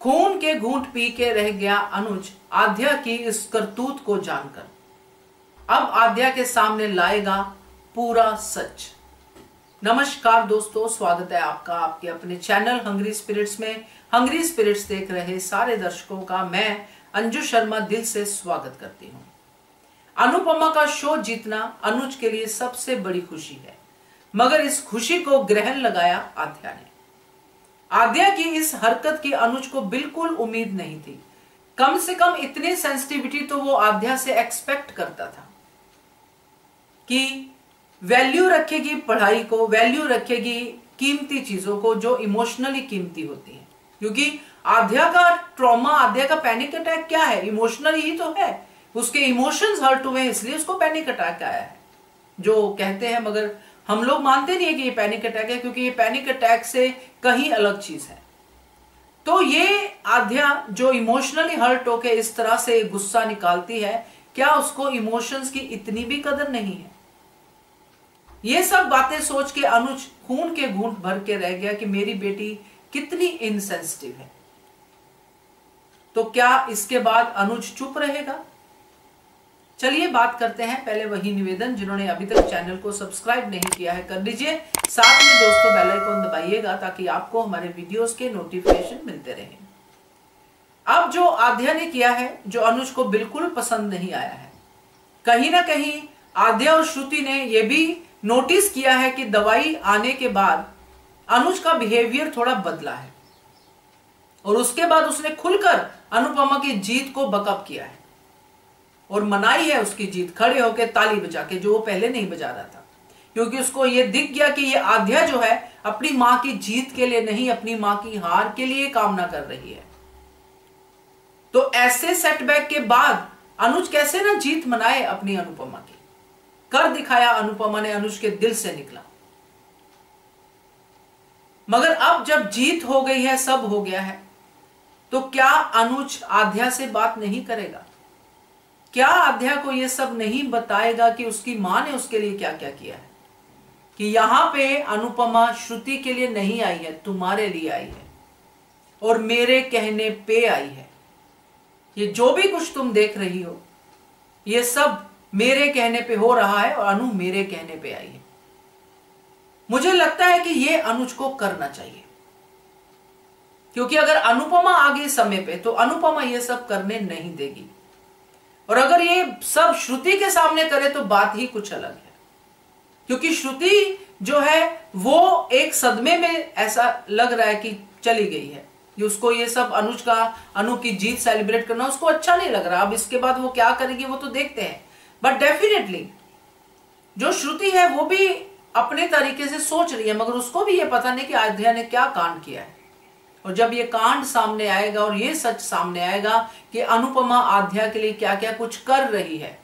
खून के घूंट पी के रह गया अनुज आद्या की इस करतूत को जानकर। अब आद्या के सामने लाएगा पूरा सच। नमस्कार दोस्तों, स्वागत है आपका आपके अपने चैनल हंग्री स्पिरिट्स में। हंग्री स्पिरिट्स देख रहे सारे दर्शकों का मैं अंजू शर्मा दिल से स्वागत करती हूं। अनुपमा का शो जीतना अनुज के लिए सबसे बड़ी खुशी है, मगर इस खुशी को ग्रहण लगाया आद्या ने। आद्या की इस हरकत की अनुज को बिल्कुल उम्मीद नहीं थी। कम से कम इतनी सेंसिटिविटी तो वो आद्या से एक्सपेक्ट करता था कि वैल्यू रखेगी पढ़ाई को, वैल्यू रखेगी कीमती चीजों को जो इमोशनली कीमती होती है। क्योंकि आद्या का ट्रॉमा, आद्या का पैनिक अटैक क्या है? इमोशनली ही तो है। उसके इमोशंस हर्ट हुए इसलिए उसको पैनिक अटैक आया है जो कहते हैं, मगर हम लोग मानते नहीं है कि ये पैनिक अटैक है, क्योंकि ये पैनिक अटैक से कहीं अलग चीज है। तो ये आद्या जो इमोशनली हर्ट होके इस तरह से गुस्सा निकालती है, क्या उसको इमोशंस की इतनी भी कदर नहीं है? ये सब बातें सोच के अनुज खून के घूंट भर के रह गया कि मेरी बेटी कितनी इनसेंसिटिव है। तो क्या इसके बाद अनुज चुप रहेगा? चलिए बात करते हैं। पहले वही निवेदन, जिन्होंने अभी तक चैनल को सब्सक्राइब नहीं किया है कर लीजिए, साथ में दोस्तों बेल आइकन दबाइएगा ताकि आपको हमारे वीडियोस के नोटिफिकेशन मिलते रहें। अब जो आद्या ने किया है, जो अनुज को बिल्कुल पसंद नहीं आया है, कहीं ना कहीं आद्या और श्रुति ने यह भी नोटिस किया है कि दवाई आने के बाद अनुज का बिहेवियर थोड़ा बदला है और उसके बाद उसने खुलकर अनुपमा की जीत को बकअप किया है और मनाई है उसकी जीत, खड़े होकर ताली बजा के, जो वो पहले नहीं बजा रहा था। क्योंकि उसको ये दिख गया कि ये आद्या जो है अपनी मां की जीत के लिए नहीं, अपनी मां की हार के लिए कामना कर रही है। तो ऐसे सेटबैक के बाद अनुज कैसे ना जीत मनाए अपनी अनुपमा की? कर दिखाया अनुपमा ने, अनुज के दिल से निकला। मगर अब जब जीत हो गई है, सब हो गया है, तो क्या अनुज आद्या से बात नहीं करेगा? क्या आद्या को यह सब नहीं बताएगा कि उसकी मां ने उसके लिए क्या क्या किया है? कि यहां पे अनुपमा श्रुति के लिए नहीं आई है, तुम्हारे लिए आई है और मेरे कहने पे आई है। ये जो भी कुछ तुम देख रही हो, ये सब मेरे कहने पे हो रहा है और अनु मेरे कहने पे आई है। मुझे लगता है कि ये अनुज को करना चाहिए, क्योंकि अगर अनुपमा आ गई समय पे तो अनुपमा ये सब करने नहीं देगी। और अगर ये सब श्रुति के सामने करे तो बात ही कुछ अलग है, क्योंकि श्रुति जो है वो एक सदमे में ऐसा लग रहा है कि चली गई है कि उसको ये सब अनु की जीत सेलिब्रेट करना उसको अच्छा नहीं लग रहा। अब इसके बाद वो क्या करेगी वो तो देखते हैं, बट डेफिनेटली जो श्रुति है वो भी अपने तरीके से सोच रही है, मगर उसको भी ये पता नहीं कि आद्या ने क्या कांड किया है। और जब ये कांड सामने आएगा और ये सच सामने आएगा कि अनुपमा आद्या के लिए क्या क्या कुछ कर रही है,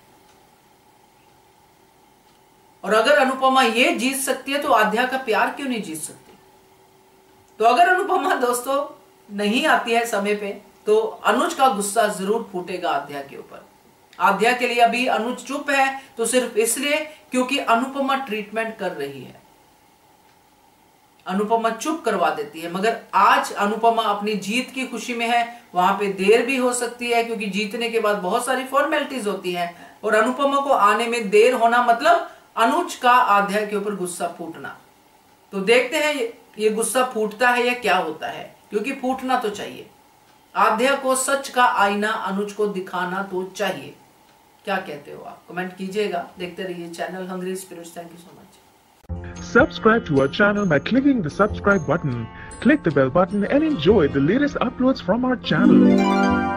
और अगर अनुपमा ये जीत सकती है तो आद्या का प्यार क्यों नहीं जीत सकती? तो अगर अनुपमा दोस्तों नहीं आती है समय पे तो अनुज का गुस्सा जरूर फूटेगा आद्या के ऊपर। आद्या के लिए अभी अनुज चुप है तो सिर्फ इसलिए क्योंकि अनुपमा ट्रीटमेंट कर रही है। अनुपमा चुप करवा देती है, मगर आज अनुपमा अपनी जीत की खुशी में है। वहां पे देर भी हो सकती है क्योंकि जीतने के बाद बहुत सारी फॉर्मेलिटीज होती हैं, और अनुपमा को आने में देर होना मतलब अनुज का आद्या के ऊपर गुस्सा फूटना। तो देखते हैं ये गुस्सा फूटता है या क्या होता है, क्योंकि फूटना तो चाहिए। आद्या को सच का आईना अनुज को दिखाना तो चाहिए। क्या कहते हो आप? कमेंट कीजिएगा। देखते रहिए channel Hungry Spirits. Thank you so much. Subscribe to our channel by clicking the subscribe button. Click the bell button and enjoy the latest uploads from our channel.